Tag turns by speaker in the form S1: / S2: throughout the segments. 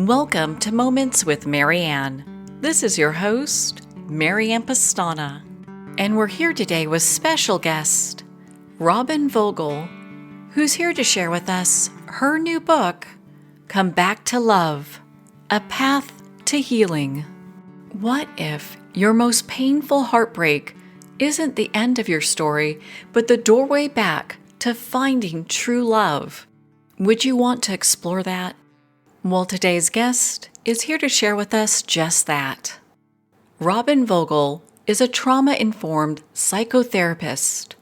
S1: Welcome to Moments with Marianne. This is your host, Marianne Pastana, and we're here today with special guest, Robyn Vogel, who's here to share with us her new book, Come Back to Love, A Path to Healing. What if your most painful heartbreak isn't the end of your story, but the doorway back to finding true love? Would you want to explore that? Well, today's guest is here to share with us just that. Robyn Vogel is a trauma-informed psychotherapist,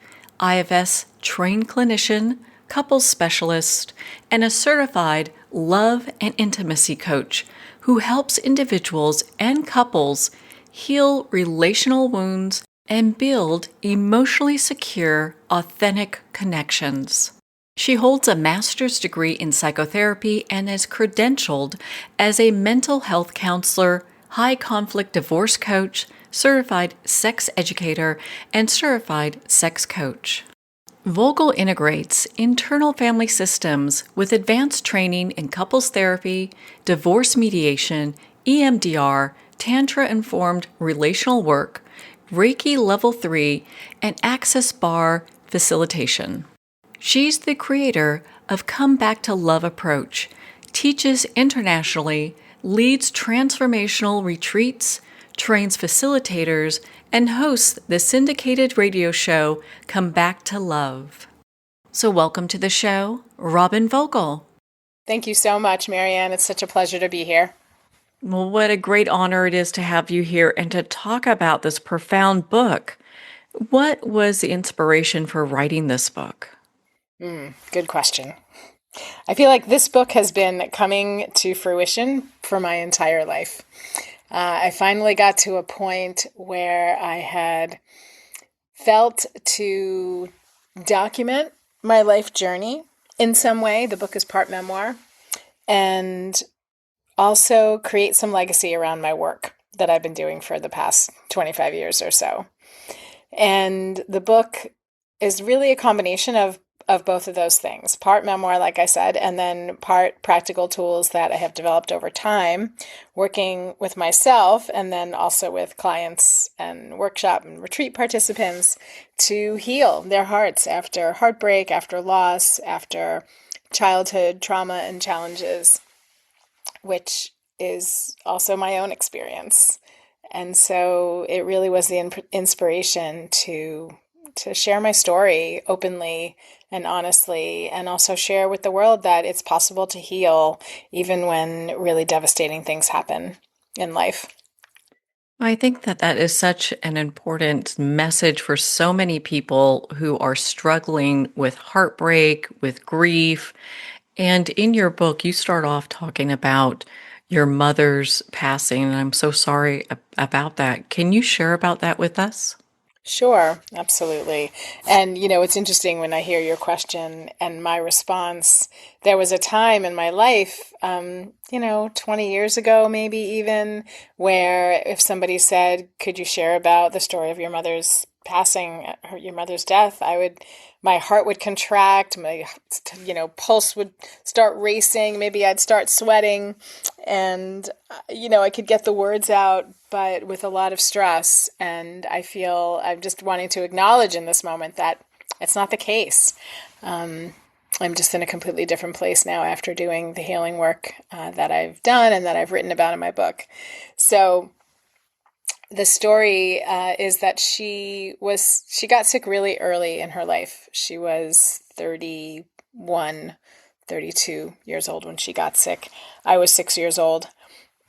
S1: IFS-trained clinician, couples specialist, and a certified love and intimacy coach who helps individuals and couples heal relational wounds and build emotionally secure, authentic connections. She holds a master's degree in psychotherapy and is credentialed as a mental health counselor, high conflict divorce coach, certified sex educator, and certified sex coach. Vogel integrates internal family systems with advanced training in couples therapy, divorce mediation, EMDR, Tantra-informed relational work, Reiki Level 3, and Access Bar facilitation. She's the creator of Come Back to Love approach, teaches internationally, leads transformational retreats, trains facilitators, and hosts the syndicated radio show Come Back to Love. So welcome to the show, Robyn Vogel.
S2: Thank you so much, Marianne. It's such a pleasure to be here.
S1: Well, what a great honor it is to have you here and to talk about this profound book. What was the inspiration for writing this book?
S2: Good question. I feel like this book has been coming to fruition for my entire life. I finally got to a point where I had felt to document my life journey in some way. The book is part memoir, and also create some legacy around my work that I've been doing for the past 25 years or so. And the book is really a combination of both of those things. Part memoir, like I said, and then part practical tools that I have developed over time, working with myself and then also with clients and workshop and retreat participants to heal their hearts after heartbreak, after loss, after childhood trauma and challenges, which is also my own experience. And so it really was the inspiration to share my story openly and honestly, and also share with the world that it's possible to heal even when really devastating things happen in life.
S1: I think that is such an important message for so many people who are struggling with heartbreak, with grief. And in your book, you start off talking about your mother's passing, and I'm so sorry about that. Can you share about that with us?
S2: Sure, absolutely. And, it's interesting when I hear your question and my response. There was a time in my life, 20 years ago, maybe even, where if somebody said, could you share about the story of your mother's passing, your mother's death, my heart would contract, my, pulse would start racing, maybe I'd start sweating, and, I could get the words out, but with a lot of stress. And I feel I'm just wanting to acknowledge in this moment that it's not the case. I'm just in a completely different place now after doing the healing work that I've done and that I've written about in my book. So the story is that she got sick really early in her life. She was 32 years old when she got sick. I was 6 years old.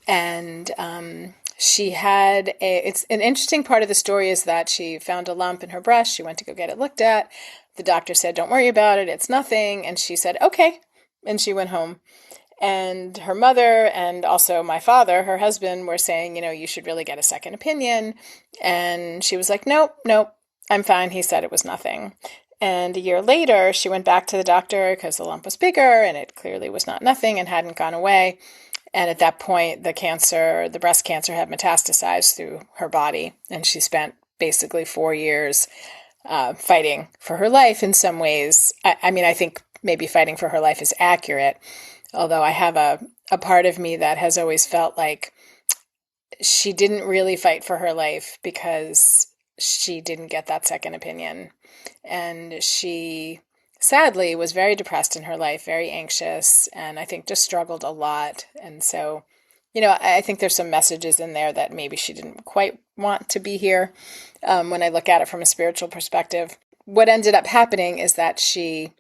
S2: And she had it's an interesting part of the story is that she found a lump in her breast. She went to go get it looked at. The doctor said, don't worry about it. It's nothing. And she said, okay. And she went home. And her mother and also my father, her husband, were saying, you should really get a second opinion. And she was like, nope, I'm fine. He said it was nothing. And a year later, she went back to the doctor because the lump was bigger and it clearly was not nothing and hadn't gone away. And at that point, the breast cancer had metastasized through her body. And she spent basically 4 years fighting for her life in some ways. I think maybe fighting for her life is accurate, although I have a part of me that has always felt like she didn't really fight for her life because she didn't get that second opinion. And she sadly was very depressed in her life, very anxious, and I think just struggled a lot. And so, I think there's some messages in there that maybe she didn't quite want to be here when I look at it from a spiritual perspective. What ended up happening is that she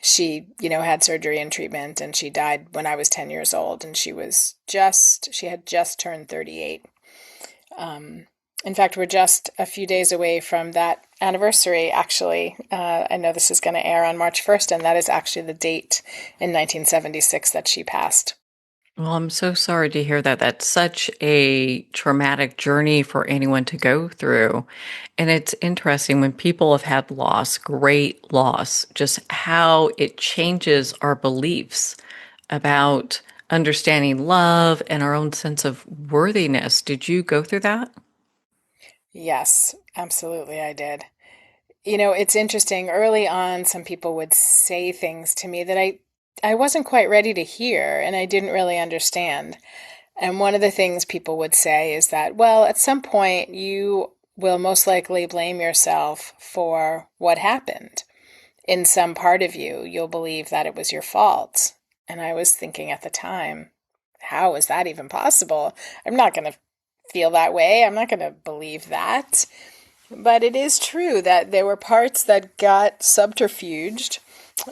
S2: had surgery and treatment, and she died when I was 10 years old, and she had just turned 38. In fact, we're just a few days away from that anniversary, actually. I know this is going to air on March 1st, and that is actually the date in 1976 that she passed.
S1: Well, I'm so sorry to hear that. That's such a traumatic journey for anyone to go through. And it's interesting when people have had loss, great loss, just how it changes our beliefs about understanding love and our own sense of worthiness. Did you go through that?
S2: Yes, absolutely, I did. It's interesting. Early on, some people would say things to me that I wasn't quite ready to hear and I didn't really understand. And one of the things people would say is that, well, at some point you will most likely blame yourself for what happened. In some part of you, you'll believe that it was your fault. And I was thinking at the time, how is that even possible? I'm not going to feel that way. I'm not going to believe that. But it is true that there were parts that got subterfuged,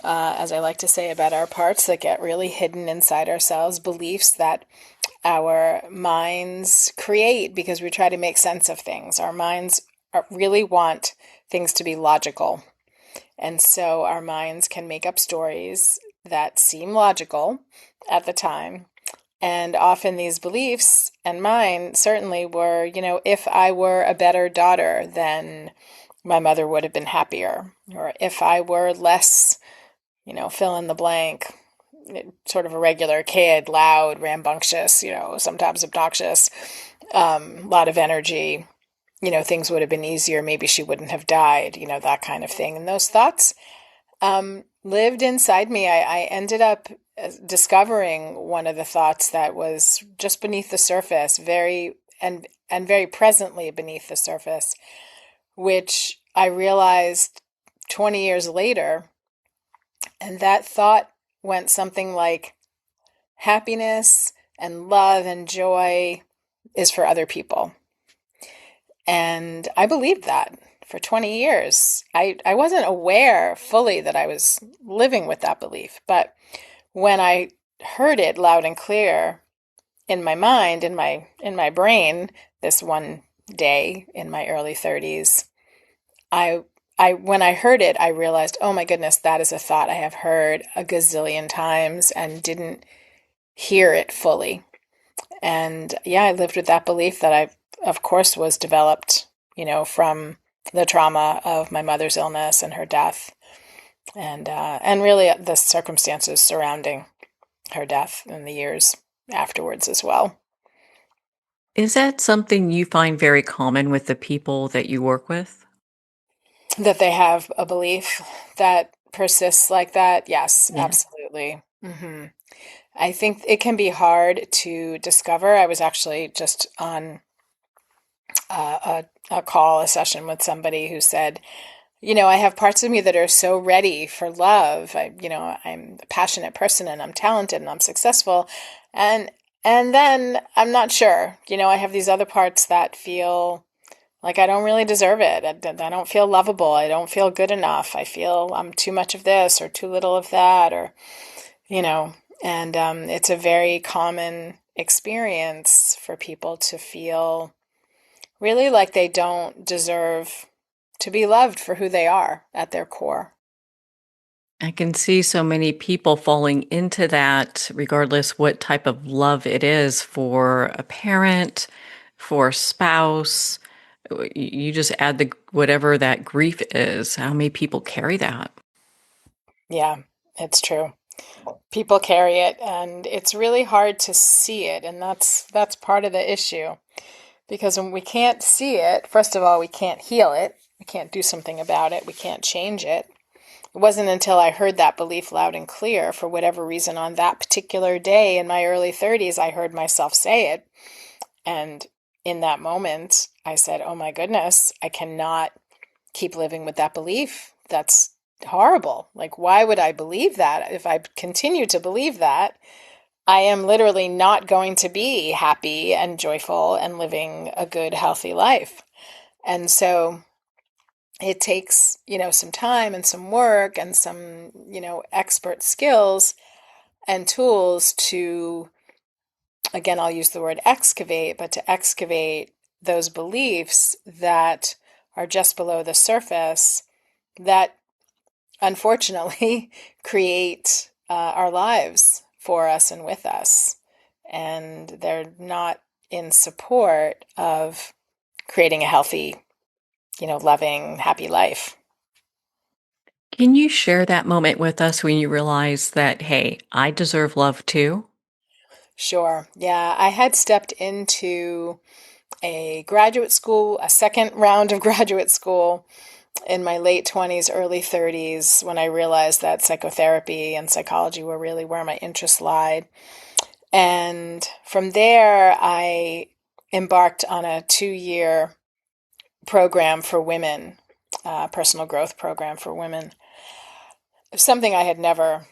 S2: as I like to say about our parts, that get really hidden inside ourselves, beliefs that our minds create because we try to make sense of things. Our minds really want things to be logical. And so our minds can make up stories that seem logical at the time. And often these beliefs, and mine certainly were, if I were a better daughter, then my mother would have been happier. Or if I were less, fill in the blank, sort of a regular kid, loud, rambunctious, sometimes obnoxious, a lot of energy, things would have been easier. Maybe she wouldn't have died, that kind of thing. And those thoughts lived inside me. I ended up discovering one of the thoughts that was just beneath the surface, very presently beneath the surface, which I realized 20 years later. And that thought went something like, happiness and love and joy is for other people. And I believed that for 20 years. I wasn't aware fully that I was living with that belief. But when I heard it loud and clear in my mind, in my brain, this one day in my early 30s, when I heard it, I realized, oh my goodness, that is a thought I have heard a gazillion times and didn't hear it fully. And yeah, I lived with that belief that of course, was developed, from the trauma of my mother's illness and her death, and really the circumstances surrounding her death and the years afterwards as well.
S1: Is that something you find very common with the people that you work with?
S2: That they have a belief that persists like that? Yes,
S1: Yeah.
S2: absolutely. I think it can be hard to discover. I was actually just on a call, a session with somebody who said, I have parts of me that are so ready for love. I'm a passionate person and I'm talented and I'm successful. And then I'm not sure. I have these other parts that feel like I don't really deserve it. I don't feel lovable. I don't feel good enough. I feel I'm too much of this or too little of that, or, and it's a very common experience for people to feel really like they don't deserve to be loved for who they are at their core.
S1: I can see so many people falling into that, regardless what type of love it is for a parent, for a spouse. You just add the whatever that grief is. How many people carry that?
S2: Yeah, it's true. People carry it and it's really hard to see it, and that's part of the issue. Because when we can't see it, first of all, we can't heal it. We can't do something about it. We can't change it. it wasn't until I heard that belief loud and clear, for whatever reason, on that particular day in my early 30s, I heard myself say it. And in that moment, I said, oh my goodness, I cannot keep living with that belief. That's horrible. Like, why would I believe that? If I continue to believe that, I am literally not going to be happy and joyful and living a good, healthy life. And so it takes, some time and some work and some, expert skills and tools to, again, I'll use the word excavate, but to excavate those beliefs that are just below the surface that unfortunately create our lives for us and with us. And they're not in support of creating a healthy, loving, happy life.
S1: Can you share that moment with us when you realized that, hey, I deserve love too?
S2: Sure. Yeah, I had stepped into a graduate school, a second round of graduate school in my late 20s, early 30s, when I realized that psychotherapy and psychology were really where my interests lied. And from there, I embarked on a 2-year program for women, personal growth program for women. Something I had never,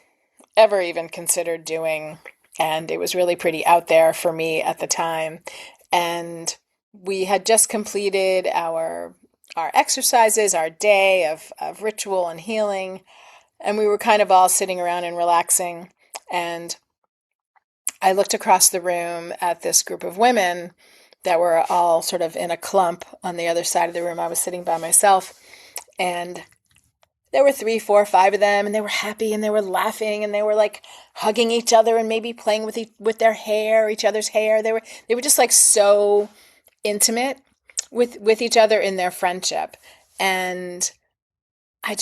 S2: ever even considered doing. And it was really pretty out there for me at the time. And we had just completed our exercises, our day of ritual and healing. And we were kind of all sitting around and relaxing. And I looked across the room at this group of women that were all sort of in a clump on the other side of the room. I was sitting by myself, and there were 3, 4, 5 of them, and they were happy, and they were laughing, and they were like hugging each other and maybe playing with their hair, each other's hair. They were just like so intimate with each other in their friendship. And I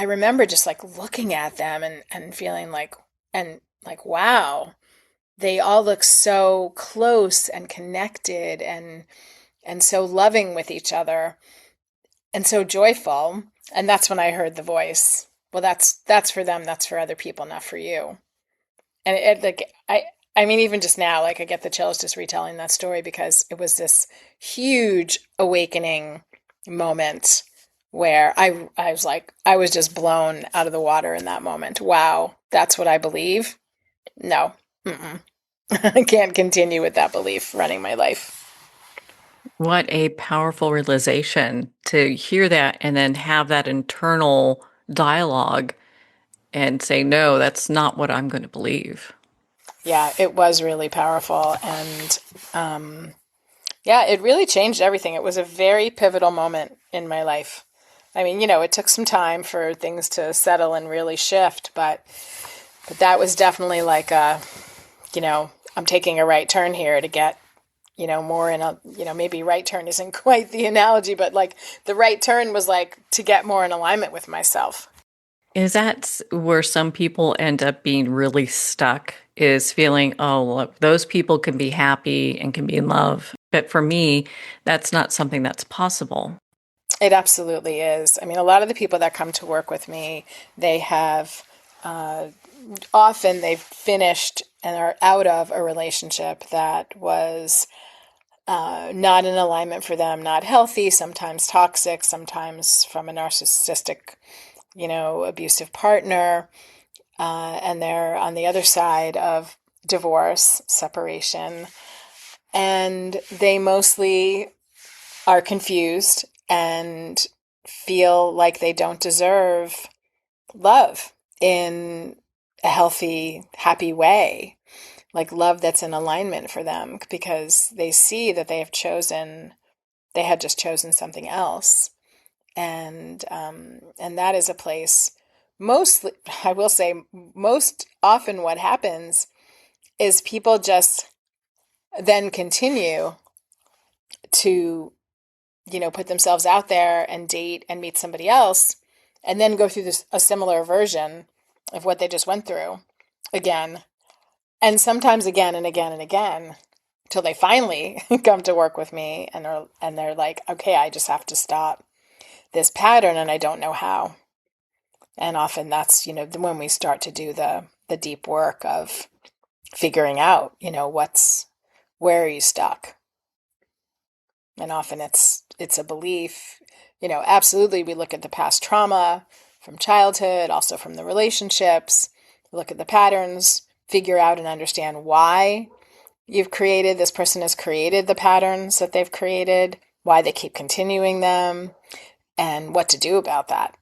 S2: remember just like looking at them and feeling like, wow, they all look so close and connected and so loving with each other and so joyful. And that's when I heard the voice. Well, that's for them. That's for other people, not for you. And I mean, even just now, like I get the chills just retelling that story, because it was this huge awakening moment where I was like, I was just blown out of the water in that moment. Wow, that's what I believe? No, I can't continue with that belief running my life.
S1: What a powerful realization to hear that and then have that internal dialogue and say, no, that's not what I'm going to believe.
S2: Yeah, it was really powerful. And yeah, it really changed everything. It was a very pivotal moment in my life. I mean, it took some time for things to settle and really shift, but that was definitely like I'm taking a right turn here to get, more in a, maybe right turn isn't quite the analogy, but like the right turn was like to get more in alignment with myself.
S1: Is that where some people end up being really stuck? Is feeling, oh, look, those people can be happy and can be in love. But for me, that's not something that's possible.
S2: It absolutely is. I mean, a lot of the people that come to work with me, they have often they've finished and are out of a relationship that was not in alignment for them, not healthy, sometimes toxic, sometimes from a narcissistic, abusive partner. And they're on the other side of divorce, separation. And they mostly are confused and feel like they don't deserve love in a healthy, happy way, like love that's in alignment for them, because they see that they had just chosen something else. And that is a place, mostly, I will say, most often what happens is people just then continue to, put themselves out there and date and meet somebody else, and then go through a similar version of what they just went through again, and sometimes again and again and again, till they finally come to work with me and they're like, okay, I just have to stop this pattern and I don't know how. And often that's, when we start to do the deep work of figuring out, where are you stuck? And often it's a belief, absolutely we look at the past trauma from childhood, also from the relationships, look at the patterns, figure out and understand why this person has created the patterns that they've created, why they keep continuing them, and what to do about that.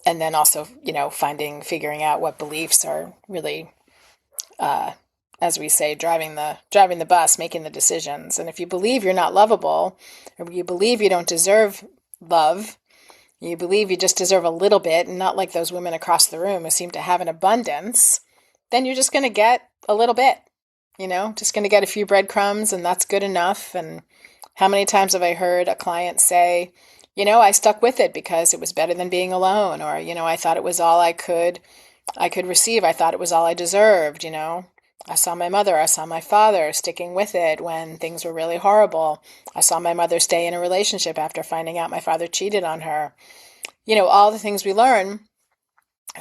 S2: And then also, figuring out what beliefs are really, as we say, driving the bus, making the decisions. And if you believe you're not lovable, or you believe you don't deserve love, you believe you just deserve a little bit, and not like those women across the room who seem to have an abundance, then you're just going to get a little bit, just going to get a few breadcrumbs, and that's good enough. And how many times have I heard a client say, I stuck with it because it was better than being alone, or, I thought it was all I could receive. I thought it was all I deserved, I saw my mother, I saw my father sticking with it when things were really horrible. I saw my mother stay in a relationship after finding out my father cheated on her. All the things we learn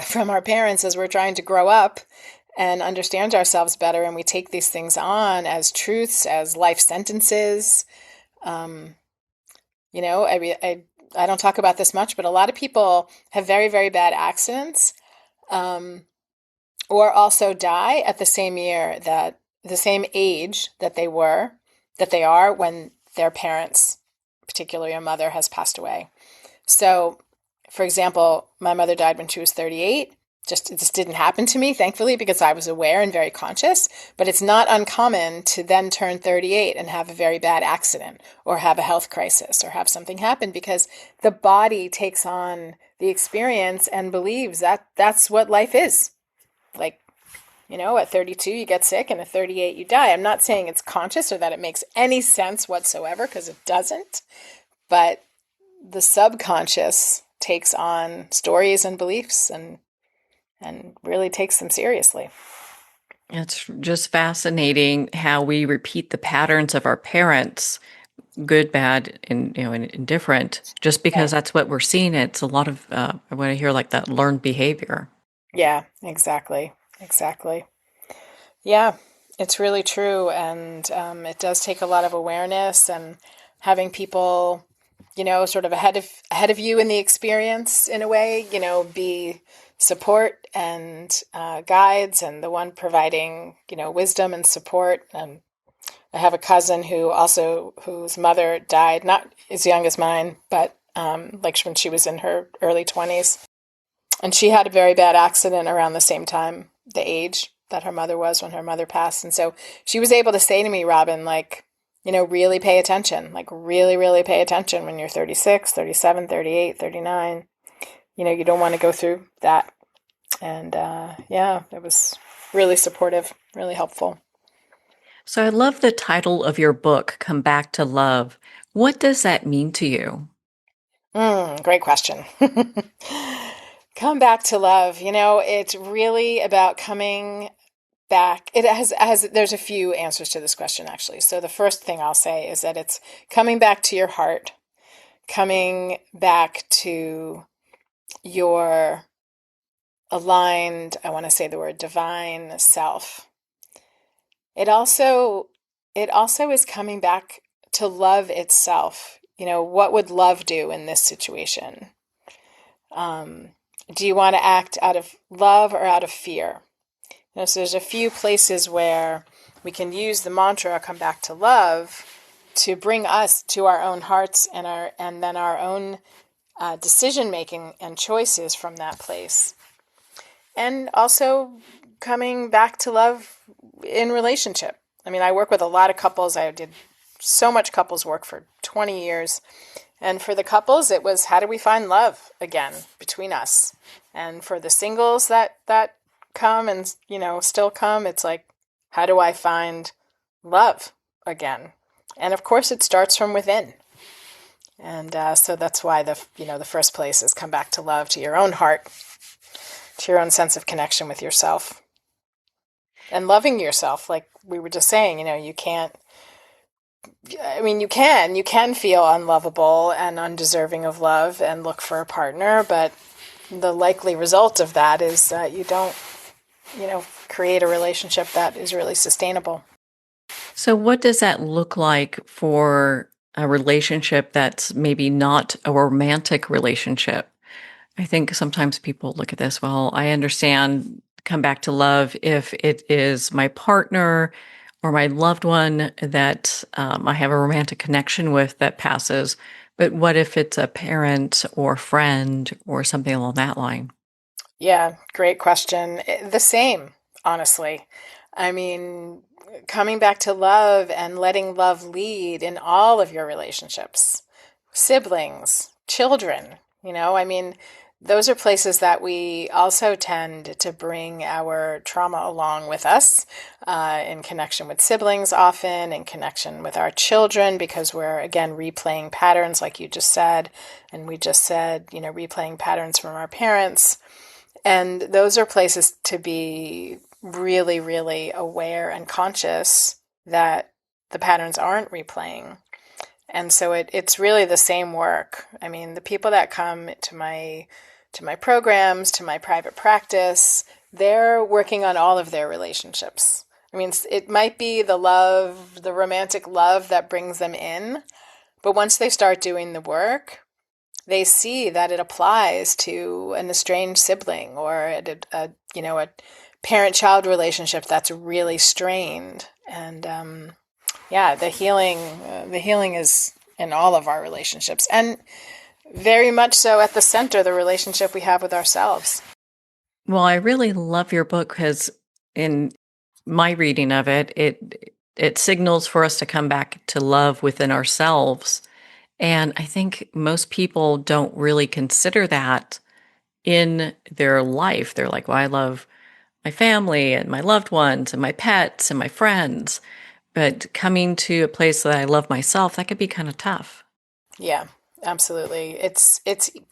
S2: from our parents as we're trying to grow up and understand ourselves better, and we take these things on as truths, as life sentences. I don't talk about this much, but a lot of people have very, very bad accidents, or also die at the same age that they are when their parents, particularly a mother, has passed away. So, for example, my mother died when she was 38. This didn't happen to me, thankfully, because I was aware and very conscious, but it's not uncommon to then turn 38 and have a very bad accident, or have a health crisis, or have something happen, because the body takes on the experience and believes that that's what life is. Like, at 32 you get sick, and at 38 you die. I'm not saying it's conscious or that it makes any sense whatsoever, because it doesn't, but the subconscious takes on stories and beliefs and really takes them seriously.
S1: It's just fascinating how we repeat the patterns of our parents, good, bad, and indifferent, just because that's what we're seeing. It's a lot of I want to hear like that learned behavior.
S2: Yeah, exactly. Yeah, it's really true, and it does take a lot of awareness and having people, sort of ahead of you in the experience in a way, be support and guides, and the one providing, wisdom and support. And I have a cousin whose mother died, not as young as mine, but like when she was in her early 20s. And she had a very bad accident around the same time, the age that her mother was when her mother passed. And so she was able to say to me, Robyn, like, really pay attention, like really, really pay attention when you're 36, 37, 38, 39. You don't want to go through that. And it was really supportive, really helpful.
S1: So I love the title of your book, Come Back to Love. What does that mean to you?
S2: Great question. Come back to love. It's really about coming back. There's a few answers to this question, actually. So the first thing I'll say is that it's coming back to your heart, coming back to your aligned, I want to say the word divine self. It also is coming back to love itself. What would love do in this situation? Do you want to act out of love or out of fear? So there's a few places where we can use the mantra, come back to love, to bring us to our own hearts and then our own decision-making and choices from that place. And also coming back to love in relationship. I mean, I work with a lot of couples. I did so much couples work for 20 years. And for the couples, it was, how do we find love again between us? And for the singles that come and, still come, it's like, how do I find love again? And of course, it starts from within. And so that's why the first place is come back to love, to your own heart, to your own sense of connection with yourself. And loving yourself, like we were just saying, you can feel unlovable and undeserving of love and look for a partner, but the likely result of that is that you don't, create a relationship that is really sustainable.
S1: So, what does that look like for a relationship that's maybe not a romantic relationship? I think sometimes people look at this, well, I understand come back to love if it is my partner or my loved one that I have a romantic connection with that passes. But what if it's a parent or friend or something along that line?
S2: Yeah, great question. The same, honestly. I mean, coming back to love and letting love lead in all of your relationships, siblings, children, I mean, those are places that we also tend to bring our trauma along with us, in connection with siblings, often in connection with our children, because we're, again, replaying patterns, like you just said. And we just said, replaying patterns from our parents. And those are places to be really, really aware and conscious that the patterns aren't replaying. And so it's really the same work. I mean, the people that come to my programs, to my private practice, they're working on all of their relationships. I mean, it might be the love, the romantic love that brings them in, but once they start doing the work, they see that it applies to an estranged sibling or a parent-child relationship that's really strained. And the healing is in all of our relationships, and very much so at the center, the relationship we have with ourselves.
S1: Well, I really love your book because in my reading of it, it signals for us to come back to love within ourselves. And I think most people don't really consider that in their life. They're like, well, I love my family and my loved ones and my pets and my friends. But coming to a place that I love myself, that could be kind of tough.
S2: Yeah, absolutely. It's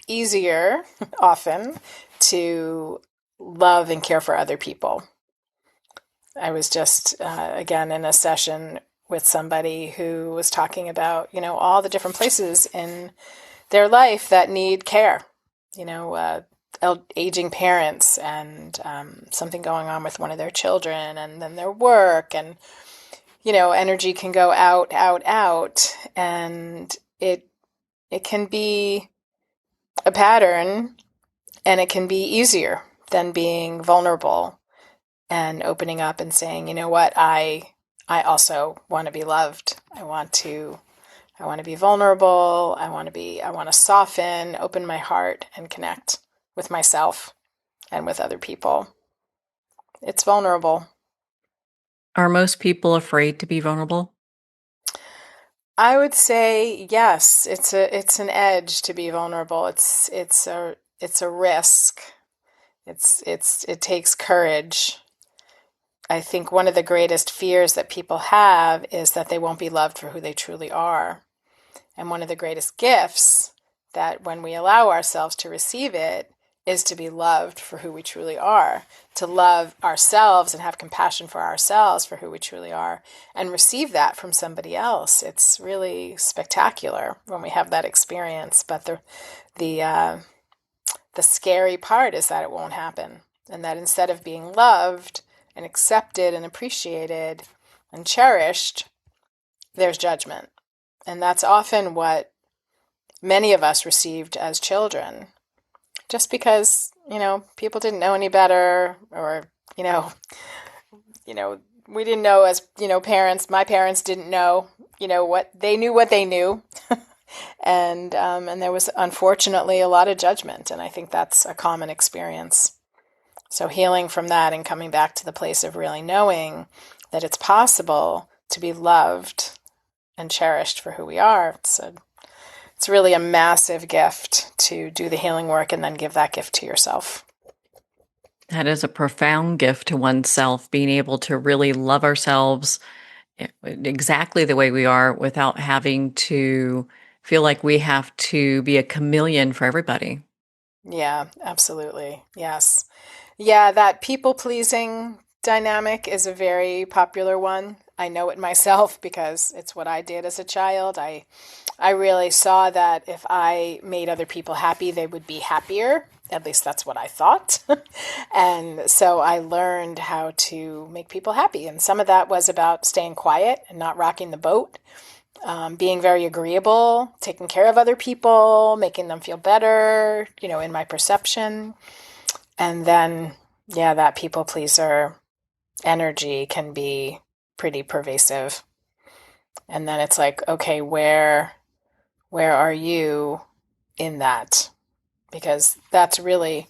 S2: easier often to love and care for other people. I was just, again, in a session with somebody who was talking about, all the different places in their life that need care, aging parents and something going on with one of their children, and then their work, and, energy can go out, out, out. And it can be a pattern, and it can be easier than being vulnerable and opening up and saying, you know what, I also want to be loved. I want to be vulnerable. I want to soften, open my heart, and connect with myself and with other people. It's vulnerable.
S1: Are most people afraid to be vulnerable?
S2: I would say yes. It's an edge to be vulnerable. It's a risk. It takes courage. I think one of the greatest fears that people have is that they won't be loved for who they truly are. And one of the greatest gifts that when we allow ourselves to receive it is to be loved for who we truly are, to love ourselves and have compassion for ourselves for who we truly are, and receive that from somebody else. It's really spectacular when we have that experience. But the scary part is that it won't happen, and that instead of being loved and accepted and appreciated and cherished, there's judgment. And that's often what many of us received as children, just because, people didn't know any better, or, we didn't know as, parents. My parents didn't know, what they knew. And there was unfortunately a lot of judgment. And I think that's a common experience. So healing from that and coming back to the place of really knowing that it's possible to be loved and cherished for who we are. It's really a massive gift to do the healing work and then give that gift to yourself.
S1: That is a profound gift to oneself, being able to really love ourselves exactly the way we are without having to feel like we have to be a chameleon for everybody.
S2: Yeah, absolutely. Yes. Yeah, that people-pleasing dynamic is a very popular one. I know it myself because it's what I did as a child. I really saw that if I made other people happy, they would be happier. At least that's what I thought. And so I learned how to make people happy. And some of that was about staying quiet and not rocking the boat, being very agreeable, taking care of other people, making them feel better, in my perception. And then, that people pleaser energy can be pretty pervasive. And then it's like, okay, where are you in that? Because that's really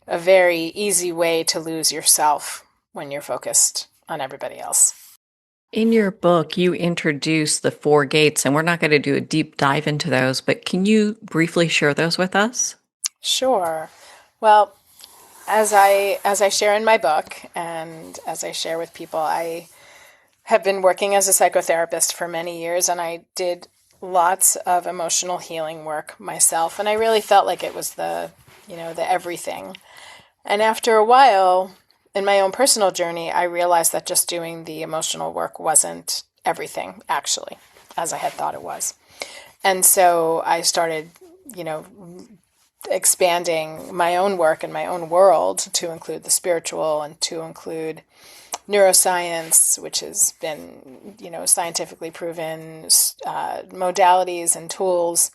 S2: a very easy way to lose yourself when you're focused on everybody else.
S1: In your book, you introduce the 4 gates, and we're not going to do a deep dive into those, but can you briefly share those with us?
S2: Sure. Well, as I share in my book and as I share with people, I have been working as a psychotherapist for many years, and I did lots of emotional healing work myself, and I really felt like it was the everything. And after a while, in my own personal journey, I realized that just doing the emotional work wasn't everything, actually, as I had thought it was. And so I started, expanding my own work and my own world to include the spiritual and to include neuroscience, which has been, scientifically proven modalities and tools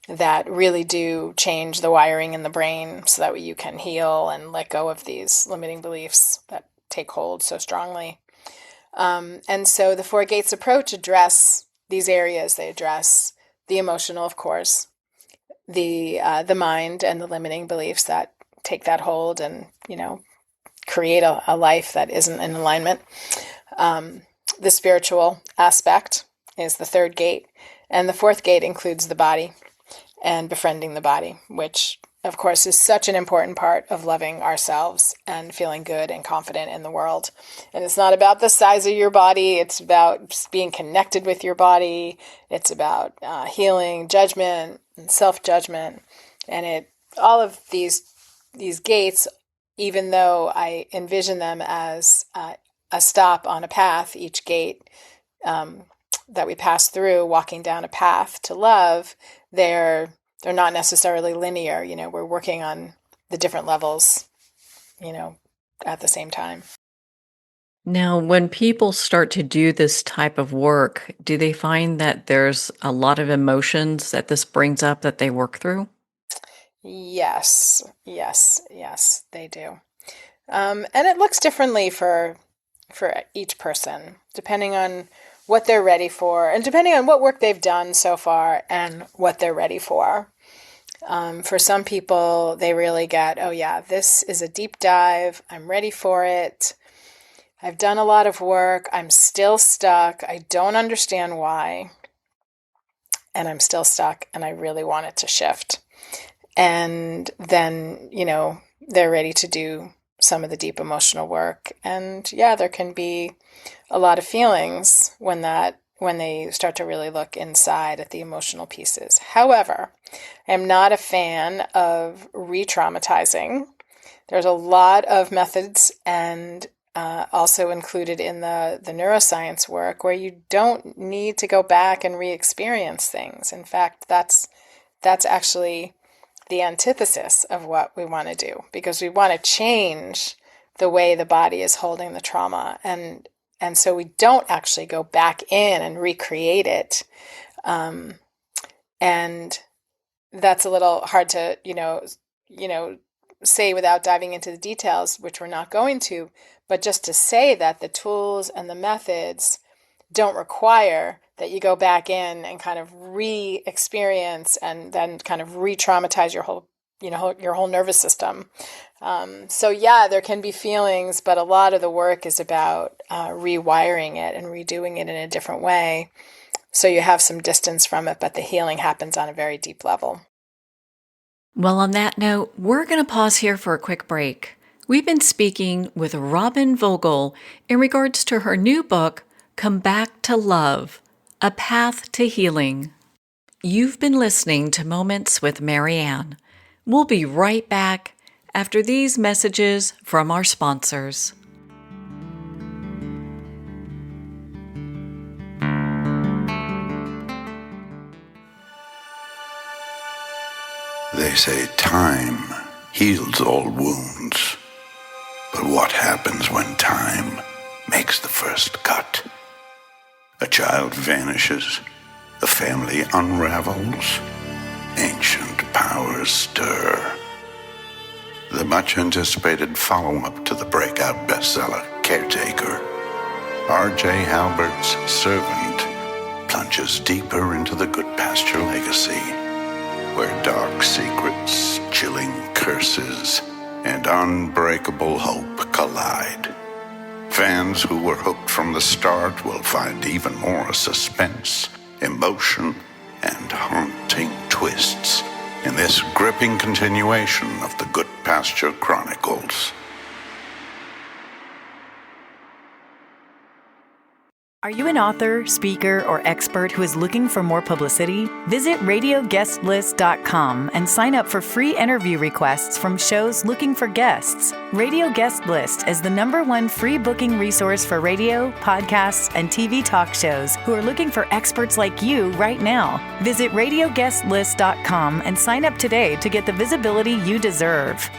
S2: that really do change the wiring in the brain so that way you can heal and let go of these limiting beliefs that take hold so strongly. And so the 4 gates approach address these areas. They address the emotional, of course, the mind and the limiting beliefs that take that hold and, create a life that isn't in alignment. The spiritual aspect is the 3rd gate. And the 4th gate includes the body and befriending the body, which, of course, is such an important part of loving ourselves and feeling good and confident in the world. And it's not about the size of your body. It's about just being connected with your body. It's about healing, judgment, and self-judgment. And all of these gates, even though I envision them as a stop on a path, each gate that we pass through, walking down a path to love, they're not necessarily linear. We're working on the different levels, at the same time.
S1: Now, when people start to do this type of work, do they find that there's a lot of emotions that this brings up that they work through?
S2: Yes, they do. And it looks differently for each person, depending on what they're ready for and depending on what work they've done so far and what they're ready for. For some people, they really get, oh yeah, this is a deep dive. I'm ready for it. I've done a lot of work. I'm still stuck. I don't understand why. And I'm still stuck and I really want it to shift. And then, they're ready to do some of the deep emotional work. And yeah, there can be a lot of feelings when they start to really look inside at the emotional pieces. However, I'm not a fan of re-traumatizing. There's a lot of methods and also included in the neuroscience work where you don't need to go back and re-experience things. In fact, that's actually the antithesis of what we want to do, because we want to change the way the body is holding the trauma. And so we don't actually go back in and recreate it. And that's a little hard to, say without diving into the details, which we're not going to, but just to say that the tools and the methods don't require that you go back in and kind of re-experience and then kind of re-traumatize your whole nervous system. So yeah, there can be feelings, but a lot of the work is about rewiring it and redoing it in a different way. So you have some distance from it, but the healing happens on a very deep level.
S1: Well, on that note, we're going to pause here for a quick break. We've been speaking with Robyn Vogel in regards to her new book, Come Back to Love, A Path to Healing. You've been listening to Moments with Mary Ann. We'll be right back after these messages from our sponsors.
S3: They say time heals all wounds. But what happens when time makes the first cut? A child vanishes, the family unravels, ancient powers stir. The much-anticipated follow-up to the breakout bestseller, Caretaker, R.J. Halbert's Servant, plunges deeper into the Good Pasture legacy, where dark secrets, chilling curses, and unbreakable hope collide. Fans who were hooked from the start will find even more suspense, emotion, and haunting twists in this gripping continuation of the Good Pasture Chronicles.
S4: Are you an author, speaker, or expert who is looking for more publicity? Visit radioguestlist.com and sign up for free interview requests from shows looking for guests. Radio Guest List is the #1 free booking resource for radio, podcasts, and TV talk shows who are looking for experts like you right now. Visit radioguestlist.com and sign up today to get the visibility you deserve.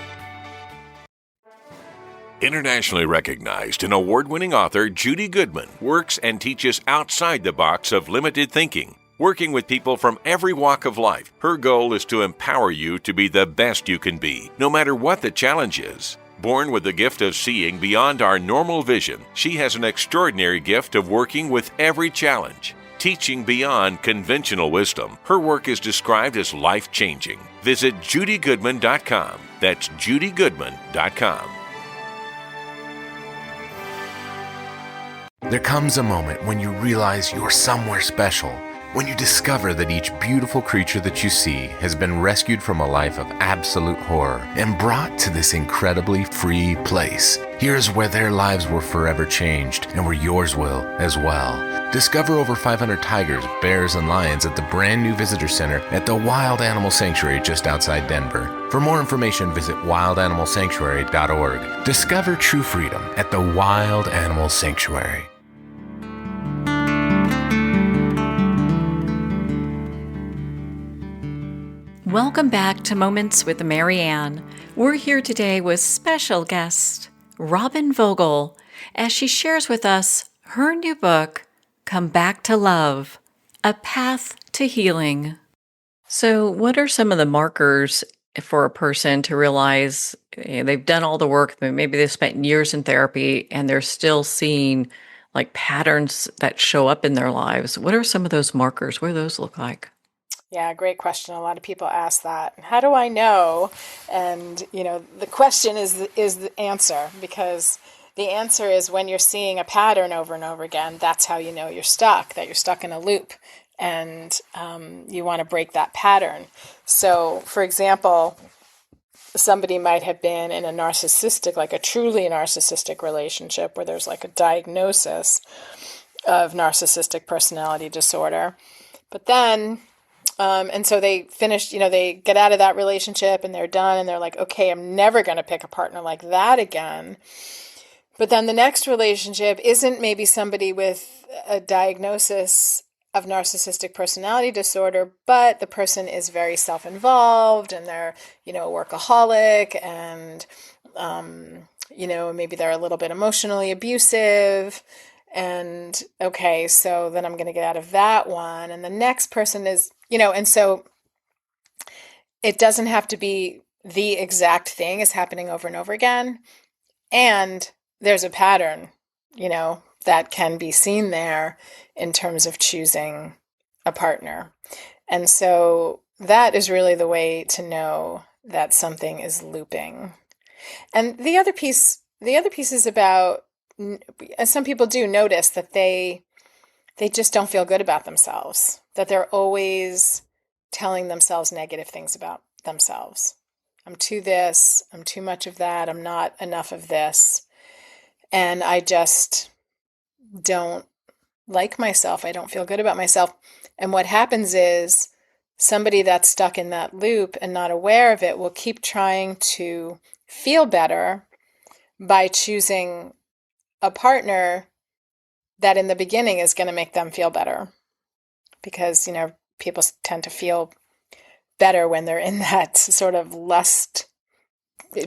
S5: Internationally recognized and award-winning author Judy Goodman works and teaches outside the box of limited thinking. Working with people from every walk of life, her goal is to empower you to be the best you can be, no matter what the challenge is. Born with the gift of seeing beyond our normal vision, she has an extraordinary gift of working with every challenge. Teaching beyond conventional wisdom, her work is described as life-changing. Visit judygoodman.com. That's judygoodman.com.
S6: There comes a moment when you realize you're somewhere special, when you discover that each beautiful creature that you see has been rescued from a life of absolute horror and brought to this incredibly free place. Here's where their lives were forever changed and where yours will as well. Discover over 500 tigers, bears, and lions at the brand new visitor center at the Wild Animal Sanctuary just outside Denver. For more information, visit wildanimalsanctuary.org. Discover true freedom at the Wild Animal Sanctuary.
S1: Welcome back to Moments with Mary Ann. We're here today with special guest Robyn Vogel as she shares with us her new book, Come Back to Love, A Path to Healing. So what are some of the markers for a person to realize they've done all the work, maybe they've spent years in therapy and they're still seeing like patterns that show up in their lives? What are some of those markers? What do those look like?
S2: Yeah, great question. A lot of people ask that. How do I know? And, the question is the answer, because the answer is when you're seeing a pattern over and over again, that's how you know you're stuck, that you're stuck in a loop, and you want to break that pattern. So, for example, somebody might have been in a narcissistic, like a truly narcissistic relationship where there's like a diagnosis of narcissistic personality disorder. But then and so they finished, they get out of that relationship and they're done and they're like, okay, I'm never going to pick a partner like that again. But then the next relationship isn't maybe somebody with a diagnosis of narcissistic personality disorder, but the person is very self-involved and they're, a workaholic and, maybe they're a little bit emotionally abusive. And okay, so then I'm going to get out of that one. And the next person is, and so it doesn't have to be the exact thing is happening over and over again. And there's a pattern, that can be seen there in terms of choosing a partner. And so that is really the way to know that something is looping. And the other piece is about, as some people do notice that they just don't feel good about themselves, that they're always telling themselves negative things about themselves. I'm too this, I'm too much of that, I'm not enough of this, and I just don't like myself, I don't feel good about myself. And what happens is somebody that's stuck in that loop and not aware of it will keep trying to feel better by choosing a partner that in the beginning is going to make them feel better, because, people tend to feel better when they're in that sort of lust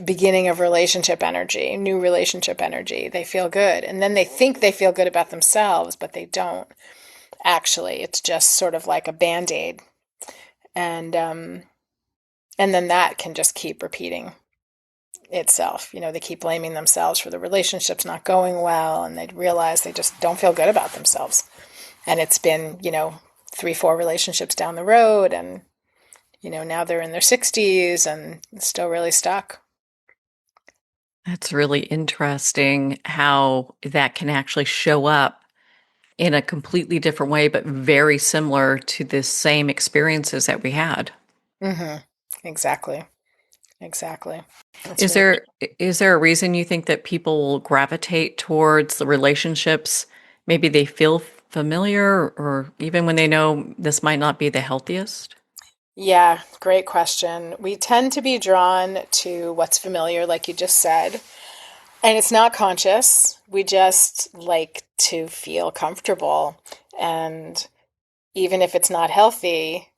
S2: beginning of relationship energy, new relationship energy. They feel good. And then they think they feel good about themselves, but they don't. Actually, it's just sort of like a Band-Aid. And then that can just keep repeating itself. They keep blaming themselves for the relationships not going well, and they realize they just don't feel good about themselves. And it's been, 3-4 relationships down the road, and, now they're in their 60s and still really stuck.
S1: That's really interesting how that can actually show up in a completely different way, but very similar to the same experiences that we had.
S2: Mm-hmm. Exactly. That's
S1: Is
S2: really
S1: there a reason you think that people will gravitate towards the relationships? Maybe they feel familiar, or even when they know this might not be the healthiest?
S2: Yeah, great question. We tend to be drawn to what's familiar, like you just said, and it's not conscious. We just like to feel comfortable. And even if it's not healthy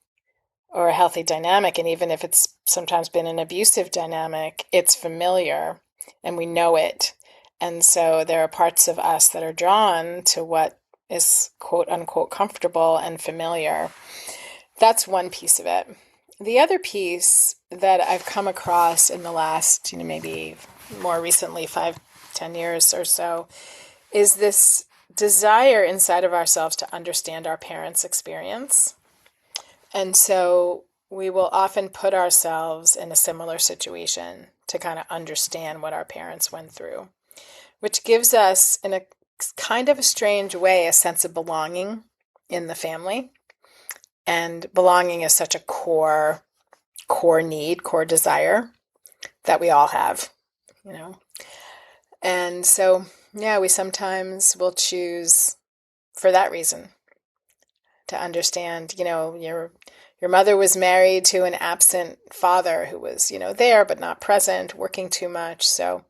S2: or a healthy dynamic, and even if it's sometimes been an abusive dynamic, it's familiar and we know it. And so there are parts of us that are drawn to what is quote unquote comfortable and familiar. That's one piece of it. The other piece that I've come across in the last, maybe more recently, 5-10 years or so, is this desire inside of ourselves to understand our parents' experience. And so we will often put ourselves in a similar situation to kind of understand what our parents went through, which gives us, in a kind of a strange way, a sense of belonging in the family. And belonging is such a core need, core desire that we all have, And so, yeah, we sometimes will choose for that reason to understand, your mother was married to an absent father who was, there but not present, working too much. So,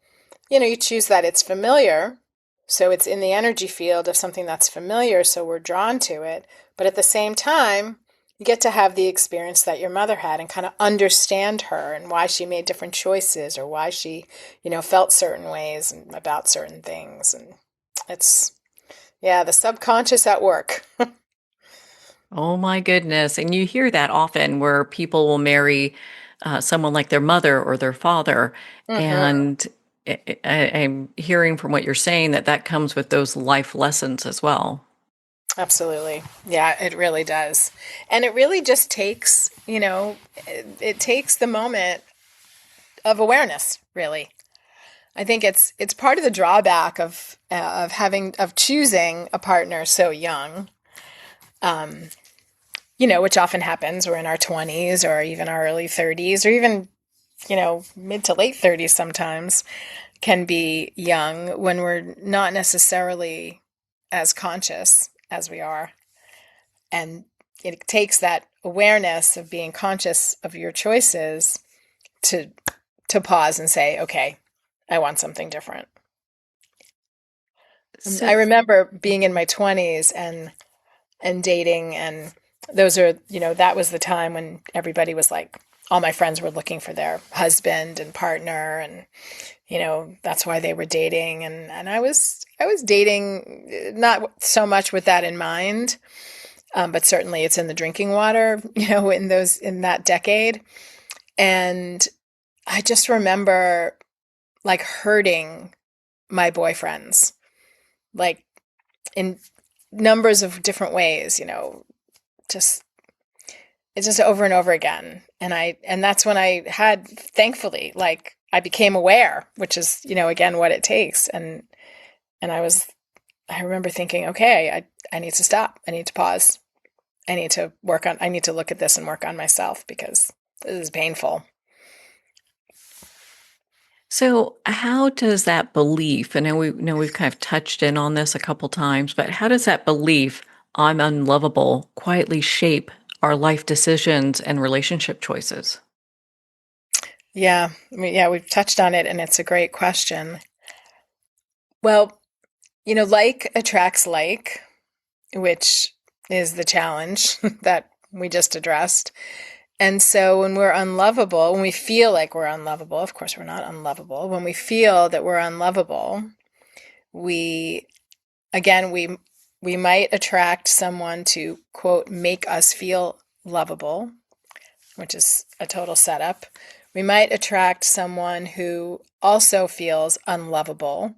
S2: you choose that. It's familiar. So it's in the energy field of something that's familiar. So we're drawn to it. But at the same time, you get to have the experience that your mother had and kind of understand her and why she made different choices or why she, felt certain ways and about certain things. And it's, the subconscious at work.
S1: Oh my goodness. And you hear that often where people will marry someone like their mother or their father.
S2: Mm-hmm.
S1: And I'm hearing from what you're saying that comes with those life lessons as well.
S2: Absolutely. Yeah, it really does. And it really just takes, it takes the moment of awareness, really. I think it's part of the drawback of choosing a partner so young, which often happens. We're in our 20s or even our early 30s or even, mid to late 30s sometimes can be young when we're not necessarily as conscious as we are. And it takes that awareness of being conscious of your choices to pause and say, okay, I want something different. I remember being in my 20s and dating, and those are, that was the time when everybody was like, all my friends were looking for their husband and partner, and that's why they were dating, and I was dating not so much with that in mind, but certainly it's in the drinking water, in that decade. And I just remember like hurting my boyfriends, like in numbers of different ways, just it's just over and over again. And that's when I had, thankfully, like I became aware, which is, again, what it takes. And I remember thinking, okay, I need to stop. I need to pause. I need to look at this and work on myself because this is painful.
S1: So, how does that belief, I know we've kind of touched in on this a couple times, but how does that belief, I'm unlovable, quietly shape our life decisions and relationship choices?
S2: Yeah. We've touched on it and it's a great question. Well, like attracts like, which is the challenge that we just addressed. And so when we're unlovable, when we feel like we're unlovable, of course we're not unlovable. When we feel that we're unlovable, we might attract someone to, quote, make us feel lovable, which is a total setup. We might attract someone who also feels unlovable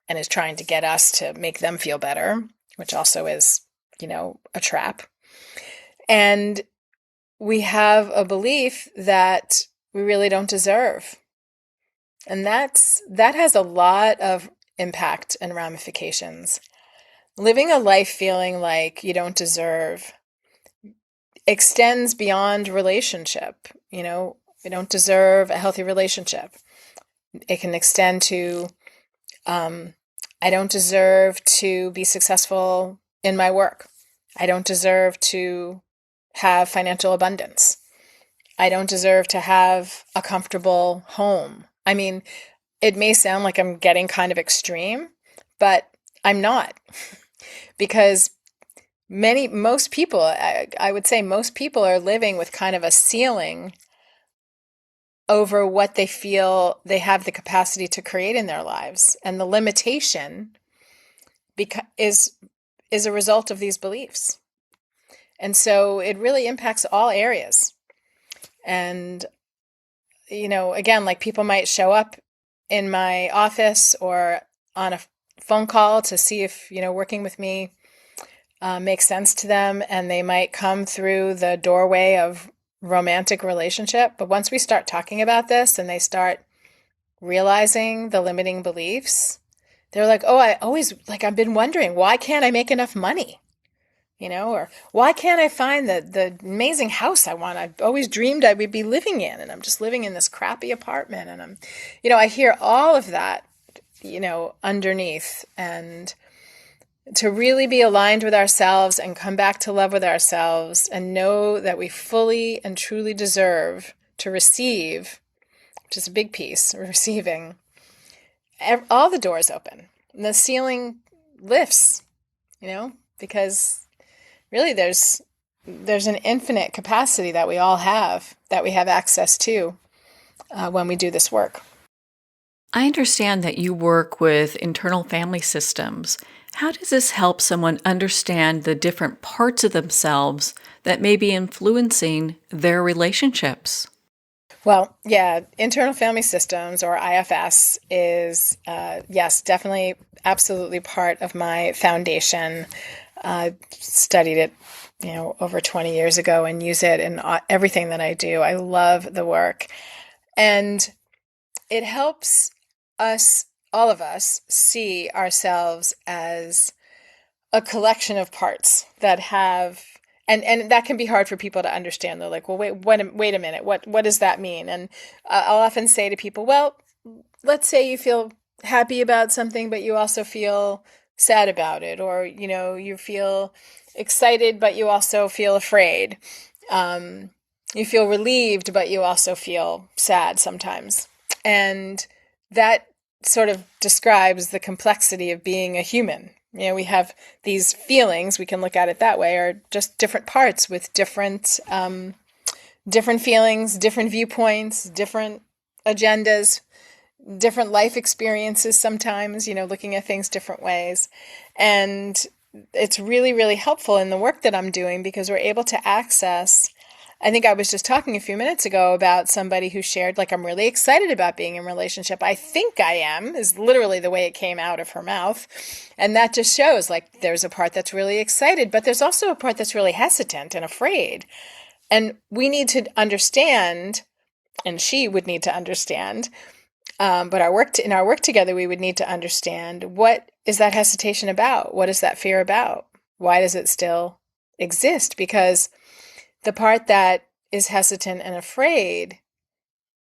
S2: and is trying to get us to make them feel better, which also is, a trap. And we have a belief that we really don't deserve. And that has a lot of impact and ramifications. Living a life feeling like you don't deserve extends beyond relationship. We don't deserve a healthy relationship. It can extend to, I don't deserve to be successful in my work. I don't deserve to have financial abundance. I don't deserve to have a comfortable home. I mean, it may sound like I'm getting kind of extreme, but I'm not. Because most people, I would say most people are living with kind of a ceiling over what they feel they have the capacity to create in their lives. And the limitation is a result of these beliefs. And so it really impacts all areas. And, again, like people might show up in my office or on a phone call to see if, working with me makes sense to them. And they might come through the doorway of romantic relationship. But once we start talking about this and they start realizing the limiting beliefs, they're like, oh, I've been wondering, why can't I make enough money? Or why can't I find the amazing house I want? I've always dreamed I would be living in, and I'm just living in this crappy apartment. And I hear all of that, underneath. And to really be aligned with ourselves and come back to love with ourselves and know that we fully and truly deserve to receive, which is a big piece, receiving, all the doors open. And the ceiling lifts, because really there's an infinite capacity that we all have, that we have access to when we do this work.
S1: I understand that you work with internal family systems. How does this help someone understand the different parts of themselves that may be influencing their relationships?
S2: Well, yeah, internal family systems, or IFS, is, yes, definitely, absolutely part of my foundation. Studied it, over 20 years ago and use it in everything that I do. I love the work. And it helps us, all of us, see ourselves as a collection of parts that have, and that can be hard for people to understand. They're like, well, wait a minute, what does that mean? And I'll often say to people, well, let's say you feel happy about something, but you also feel sad about it, or, you feel excited, but you also feel afraid. You feel relieved, but you also feel sad sometimes. And that sort of describes the complexity of being a human. We have these feelings, we can look at it that way, are just different parts with different feelings, different viewpoints, different agendas, different life experiences sometimes, looking at things different ways. And it's really, really helpful in the work that I'm doing because we're able to access, I think I was just talking a few minutes ago about somebody who shared, like, I'm really excited about being in a relationship. I think I am, is literally the way it came out of her mouth. And that just shows, like, there's a part that's really excited, but there's also a part that's really hesitant and afraid. And we need to understand, and she would need to understand, but in our work together, we would need to understand, what is that hesitation about? What is that fear about? Why does it still exist? Because the part that is hesitant and afraid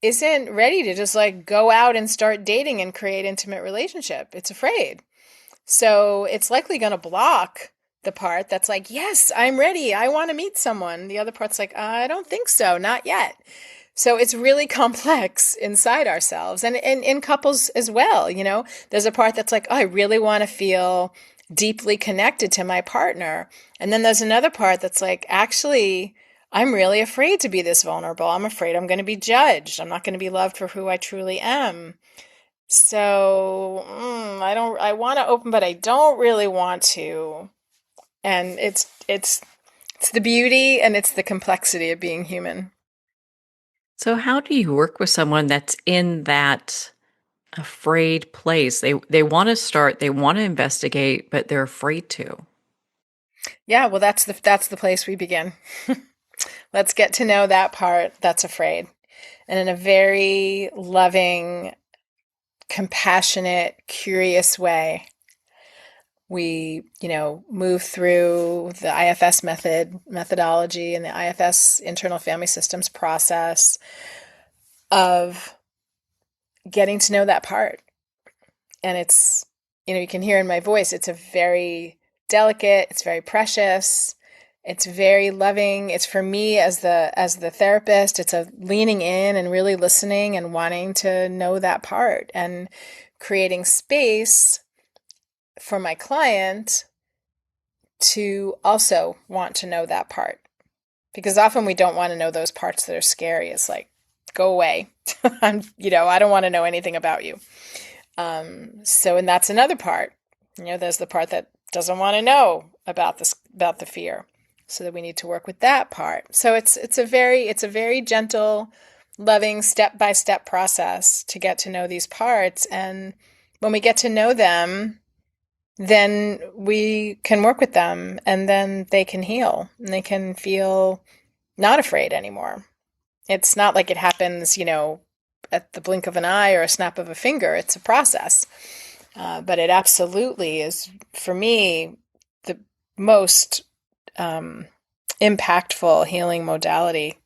S2: isn't ready to just like go out and start dating and create intimate relationship. It's afraid. So it's likely going to block the part that's like, yes, I'm ready. I want to meet someone. The other part's like, I don't think so. Not yet. So it's really complex inside ourselves and in couples as well. There's a part that's like, oh, I really want to feel deeply connected to my partner. And then there's another part that's like, actually, I'm really afraid to be this vulnerable. I'm afraid I'm going to be judged. I'm not going to be loved for who I truly am. So I want to open, but I don't really want to. And it's the beauty and it's the complexity of being human.
S1: So how do you work with someone that's in that afraid place? They want to start, they want to investigate, but they're afraid to.
S2: Yeah, well, that's the place we begin. Let's get to know that part that's afraid. And in a very loving, compassionate, curious way, we, move through the IFS methodology and the IFS internal family systems process of getting to know that part. And it's, you can hear in my voice, it's a very delicate, it's very precious, it's very loving. It's for me as the therapist, it's a leaning in and really listening and wanting to know that part and creating space for my client to also want to know that part. Because often we don't want to know those parts that are scary. It's like, go away. I don't want to know anything about you. And that's another part. There's the part that doesn't want to know about the fear. So that we need to work with that part. So it's a very gentle, loving, step-by-step process to get to know these parts. And when we get to know them, then we can work with them, and then they can heal and they can feel not afraid anymore. It's not like it happens, at the blink of an eye or a snap of a finger. It's a process. But it absolutely is, for me, the most impactful healing modality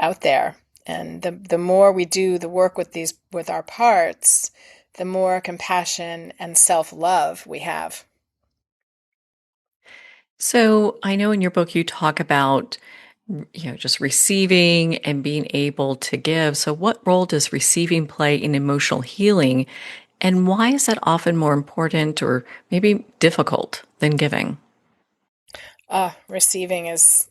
S2: out there. And the more we do the work with our parts, the more compassion and self-love we have.
S1: So I know in your book you talk about, just receiving and being able to give. So what role does receiving play in emotional healing? And why is that often more important or maybe difficult than giving?
S2: Receiving is,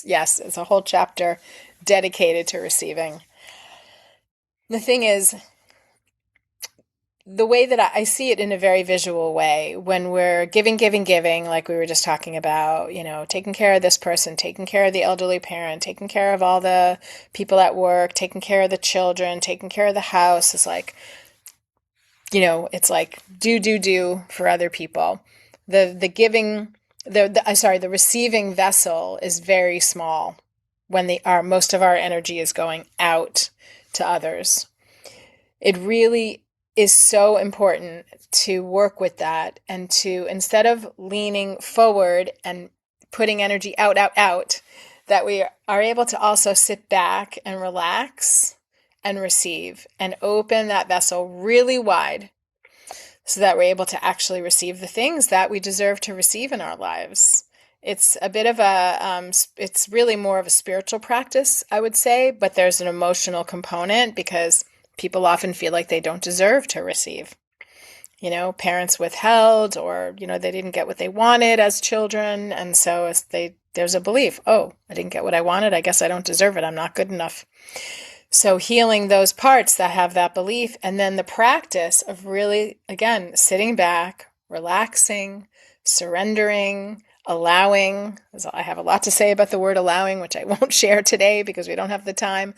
S2: yes, it's a whole chapter dedicated to receiving. The thing is, the way that I see it in a very visual way, when we're giving, like we were just talking about, taking care of this person, taking care of the elderly parent, taking care of all the people at work, taking care of the children, taking care of the house, is like, it's like do for other people. The giving, the receiving vessel is very small when most of our energy is going out to others. It really is so important to work with that and to, instead of leaning forward and putting energy out, that we are able to also sit back and relax and receive and open that vessel really wide so that we're able to actually receive the things that we deserve to receive in our lives. It's a bit of it's really more of a spiritual practice, I would say, but there's an emotional component because people often feel like they don't deserve to receive. Parents withheld, or, they didn't get what they wanted as children. And so there's a belief, oh, I didn't get what I wanted. I guess I don't deserve it. I'm not good enough. So healing those parts that have that belief, and then the practice of really, again, sitting back, relaxing, surrendering, allowing. I have a lot to say about the word allowing, which I won't share today because we don't have the time,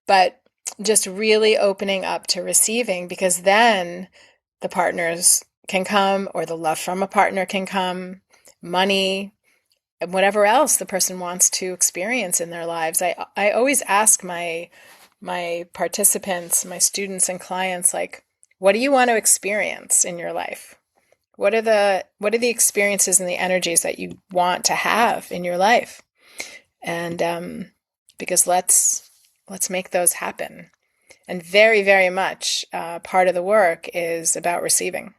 S2: but just really opening up to receiving, because then the partners can come, or the love from a partner can come, money, and whatever else the person wants to experience in their lives. I always ask my participants, my students and clients, like, what do you want to experience in your life? What are the experiences and the energies that you want to have in your life? And because let's make those happen. And very, very much part of the work is about receiving.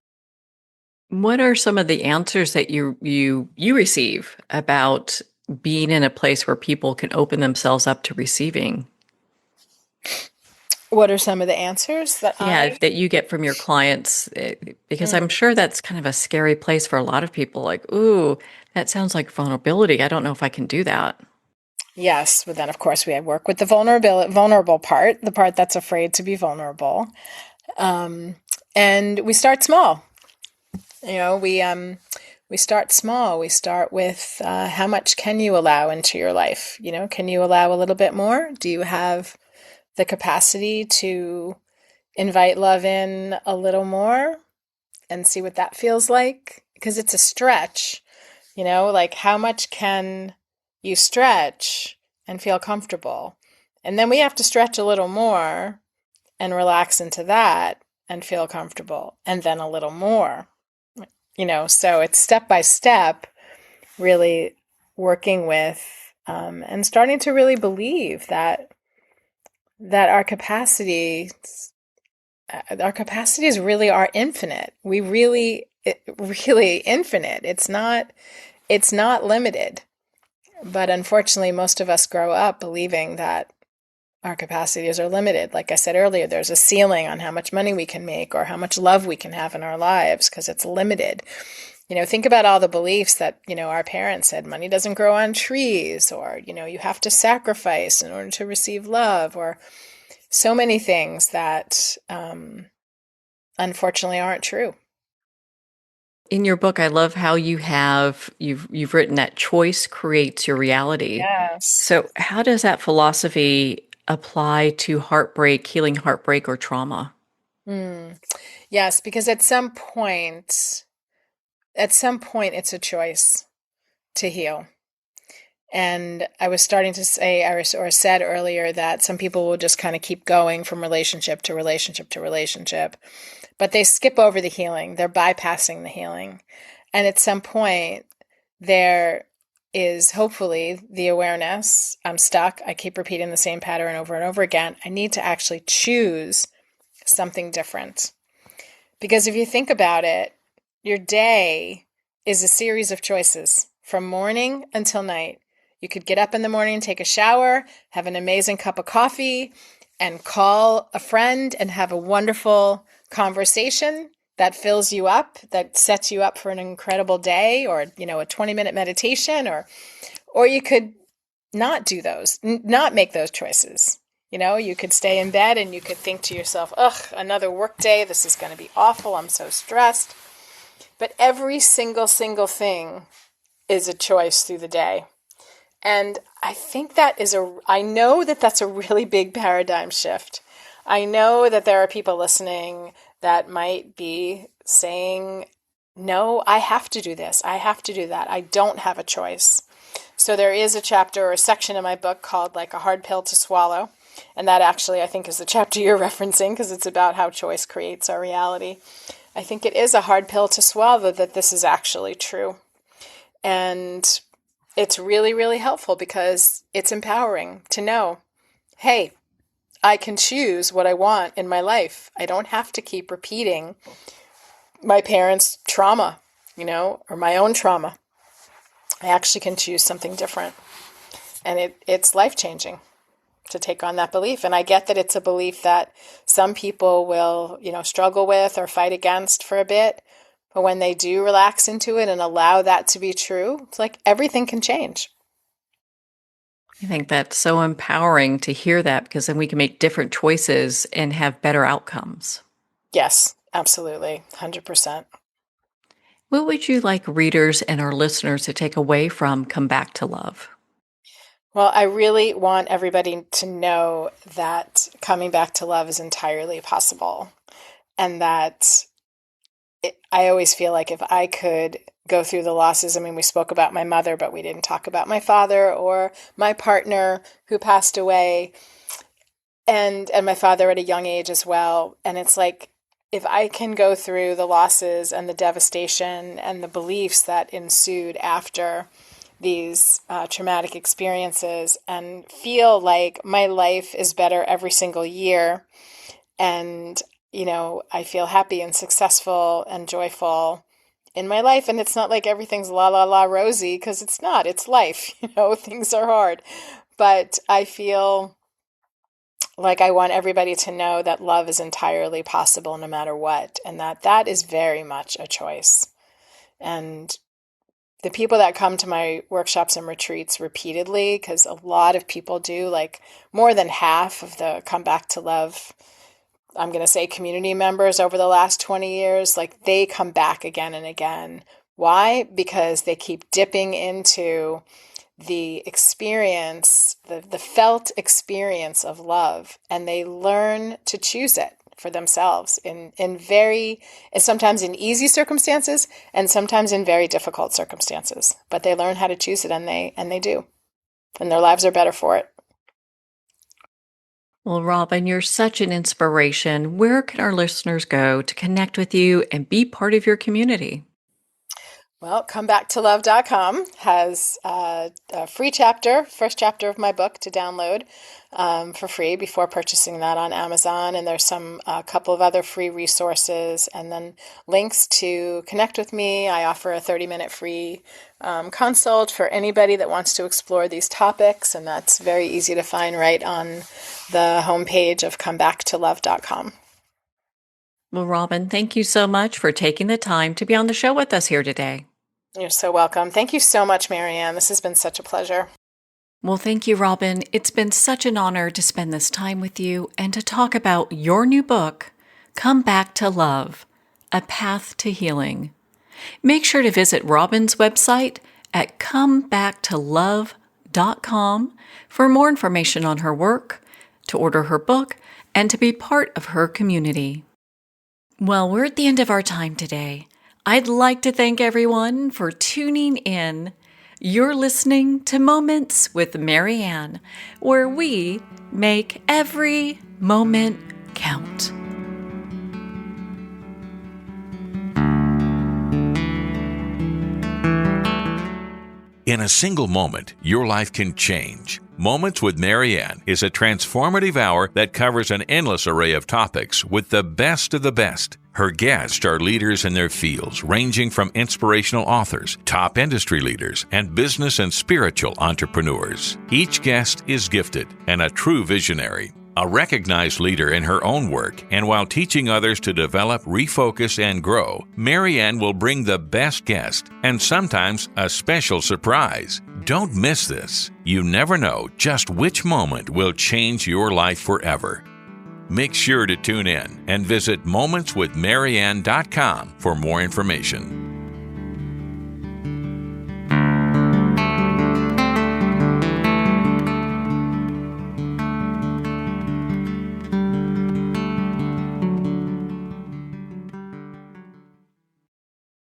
S1: What are some of the answers that you receive about being in a place where people can open themselves up to receiving?
S2: What are some of the answers
S1: that you get from your clients? Because I'm sure that's kind of a scary place for a lot of people. Like, ooh, that sounds like vulnerability. I don't know if I can do that.
S2: Yes, but then of course we work with the vulnerable part, the part that's afraid to be vulnerable, and we start small. We start small. We start with how much can you allow into your life? Can you allow a little bit more? Do you have the capacity to invite love in a little more and see what that feels like? Because it's a stretch, like how much can you stretch and feel comfortable? And then we have to stretch a little more and relax into that and feel comfortable, and then a little more. So it's step by step, really working with and starting to really believe that our capacities really are infinite. Really infinite. It's not limited. But unfortunately, most of us grow up believing that our capacities are limited. Like I said earlier, there's a ceiling on how much money we can make or how much love we can have in our lives because it's limited. Think about all the beliefs that, our parents said money doesn't grow on trees, or, you have to sacrifice in order to receive love, or so many things that unfortunately aren't true.
S1: In your book, I love how you've written that choice creates your reality.
S2: Yes.
S1: So how does that philosophy apply to healing heartbreak or trauma?
S2: Yes, because at some point it's a choice to heal. And I was starting to say, or said earlier, that some people will just kind of keep going from relationship to relationship to relationship, but they skip over the healing. They're bypassing the healing. And at some point, there is hopefully the awareness, I'm stuck. I keep repeating the same pattern over and over again. I need to actually choose something different. Because if you think about it, your day is a series of choices from morning until night. You could get up in the morning, take a shower, have an amazing cup of coffee, and call a friend and have a wonderful conversation that fills you up, that sets you up for an incredible day, or, a 20-minute meditation, or you could not do those, not make those choices. You could stay in bed and you could think to yourself, ugh, another work day. This is going to be awful. I'm so stressed. But every single thing is a choice through the day. And I think I know that that's a really big paradigm shift. I know that there are people listening that might be saying, no, I have to do this. I have to do that. I don't have a choice. So there is a chapter or a section in my book called like a hard pill to swallow. And that actually, I think, is the chapter you're referencing because it's about how choice creates our reality. I think it is a hard pill to swallow that this is actually true. And it's really, really helpful because it's empowering to know, hey, I can choose what I want in my life. I don't have to keep repeating my parents' trauma, or my own trauma. I actually can choose something different. And it's life-changing to take on that belief. And I get that it's a belief that some people will, struggle with or fight against for a bit. But when they do relax into it and allow that to be true, it's like everything can change.
S1: I think that's so empowering to hear that because then we can make different choices and have better outcomes.
S2: Yes, absolutely. 100%.
S1: What would you like readers and our listeners to take away from Come Back to Love?
S2: Well, I really want everybody to know that coming back to love is entirely possible. And that I always feel like if I could go through the losses, we spoke about my mother, but we didn't talk about my father or my partner who passed away, and my father at a young age as well. And it's like, if I can go through the losses and the devastation and the beliefs that ensued after these traumatic experiences and feel like my life is better every single year, and I feel happy and successful and joyful in my life. And it's not like everything's la la la rosy, because it's not. It's life. Things are hard. But I feel like I want everybody to know that love is entirely possible no matter what, and that is very much a choice. And the people that come to my workshops and retreats repeatedly, because a lot of people do, like more than half of the Come Back to Love, I'm going to say community members over the last 20 years, like they come back again and again. Why? Because they keep dipping into the experience, the felt experience of love, and they learn to choose it for themselves in sometimes in easy circumstances and sometimes in very difficult circumstances. But they learn how to choose it, and they do. And their lives are better for it.
S1: Well, Robyn, you're such an inspiration. Where can our listeners go to connect with you and be part of your community?
S2: Well, comebacktolove.com has a free chapter, first chapter of my book to download for free before purchasing that on Amazon. And there's a couple of other free resources, and then links to connect with me. I offer a 30-minute free consult for anybody that wants to explore these topics. And that's very easy to find right on the homepage of comebacktolove.com.
S1: Well, Robyn, thank you so much for taking the time to be on the show with us here today.
S2: You're so welcome. Thank you so much, Marianne. This has been such a pleasure.
S1: Well, thank you, Robyn. It's been such an honor to spend this time with you and to talk about your new book, Come Back to Love, A Path to Healing. Make sure to visit Robyn's website at comebacktolove.com for more information on her work, to order her book, and to be part of her community. Well, we're at the end of our time today. I'd like to thank everyone for tuning in. You're listening to Moments with Marianne, where we make every moment count.
S5: In a single moment, your life can change. Moments with Marianne is a transformative hour that covers an endless array of topics with the best of the best. Her guests are leaders in their fields, ranging from inspirational authors, top industry leaders, and business and spiritual entrepreneurs. Each guest is gifted and a true visionary, a recognized leader in her own work, and while teaching others to develop, refocus, and grow, Marianne will bring the best guest and sometimes a special surprise. Don't miss this. You never know just which moment will change your life forever. Make sure to tune in and visit momentswithmarianne.com for more information.